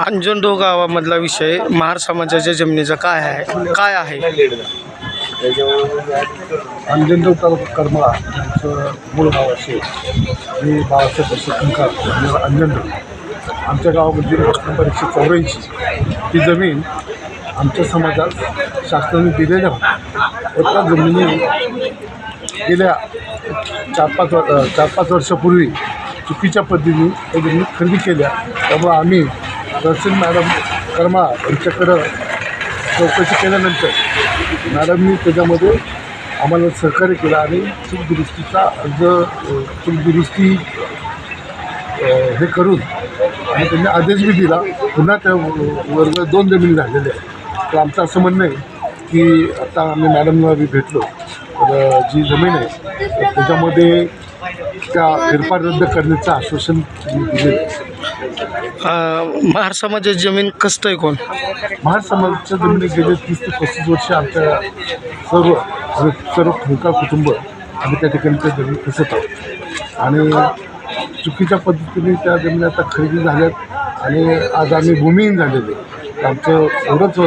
अंजनडोह गावामधला विषय महार समाजाच्या जमिनीचा काय आहे? अंजनडोह तालुका करमाळा आमचं मूळ गाव असेल. मी बाळासाहेब दशरथ अंजनडोह आमच्या गावामध्ये नंबर 184 ही जमीन आमच्या समाजात शासनाने दिलेल्या होत्या. त्या जमिनी गेल्या 4-5 वर्षापूर्वी चुकीच्या पद्धतीने त्या जमिनी खरेदी केल्या. त्यामुळे आम्ही तहसील मॅडम करमाळा यांच्याकडं चौकशी केल्यानंतर मॅडमनी त्याच्यामध्ये आम्हाला सहकार्य केलं आणि चूकदुरुस्तीचा अर्ज चूकदुरुस्ती हे करून आणि त्यांनी आदेश बी दिला. पुन्हा त्या वर्ग 2 जमिनी झालेल्या आहेत. तर आमचं असं म्हणणं आहे की आता आम्ही मॅडमला बी भेटलो तर जी जमीन आहे त्याच्यामध्ये त्या फेरफार रद्द करण्याचं आश्वासन दिलेलं आहे. महार समाजाची जमीन कसं आहे कोण? महार समाजाच्या जमिनी गेले 30 ते 35 वर्ष आमच्या सर्व खंका कुटुंब आम्ही त्या ठिकाणी त्या जमीन कसत आहोत आणि चुकीच्या पद्धतीने त्या जमिनी आता खरेदी झाल्यात आणि आज आम्ही भूमिहीन झालेले. आमचं एवढंच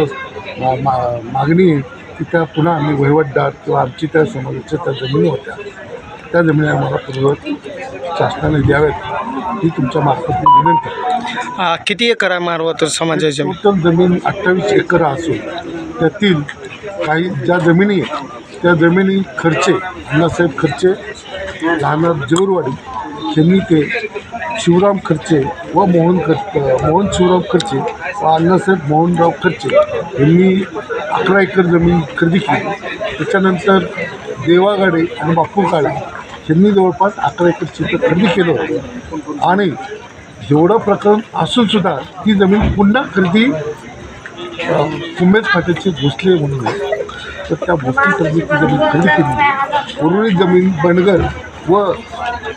मागणी आहे की त्या पुन्हा आम्ही वहिवटदार किंवा आमची त्या समाजाच्या त्या जमिनी होत्या त्या जमिनी आम्हाला पूर्ववत शासनाने द्याव्यात ही तुमच्या मार्फत विनंती आहे. किती एकर आहे मारवातर समाजाची जमीन? टोटल जमीन 28 एकर असून त्यातील काही ज्या जमिनी आहेत त्या जमिनी खर्चे अण्णासाहेब खर्चे राहणार जेऊरवाडी यांनी ते शिवराम खर्चे व मोहन शिवराम खर्चे व अण्णासाहेब मोहनराव खर्चे यांनी 11 एकर जमीन खरेदी केली. त्याच्यानंतर देवागाडे आणि बापू काळे यांनी जवळपास 11 एकर क्षेत्र खरेदी केलं होतं आणि एवढं प्रकरण असूनसुद्धा ती जमीन पुन्हा खरेदी कुंभेज फाट्याचे भोसले म्हणून तर त्या भोसले ती जमीन खरेदी केली. उर्वरित जमीन बनगर व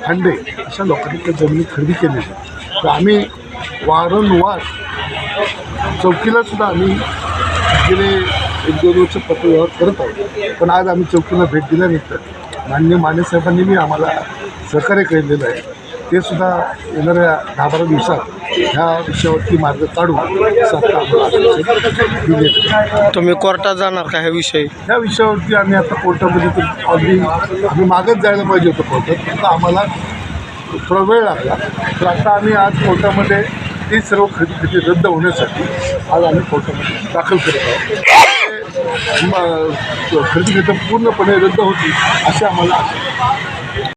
खांडे अशा लोकांनी त्या जमिनी खरेदी केलेल्या. तर आम्ही वारंवार चौकीलासुद्धा आम्ही गेले 1-2 वर्ष पत्रव्यवहार करत आहोत. पण आज आम्ही चौकीला भेट दिल्यानंतर माननीय माने साहेबांनी मी आम्हाला सहकार्य केलेलं आहे. ते सुद्धा येणाऱ्या 10-12 दिवसात ह्या विषयावरती मार्ग काढून दिले. तुम्ही कोर्टात जाणार का ह्या विषयावरती? आम्ही आता कोर्टामध्ये तर ऑलरेडी आम्ही मागत जायला पाहिजे होतं कोर्टात, फक्त आम्हाला थोडा वेळ लागला. तर आता आम्ही आज कोर्टामध्ये ती सर्व खरेदी रद्द होण्यासाठी आज आम्ही कोर्टामध्ये दाखल करत आहोत. खरेदी पूर्णपणे रद्द होती अशी आम्हाला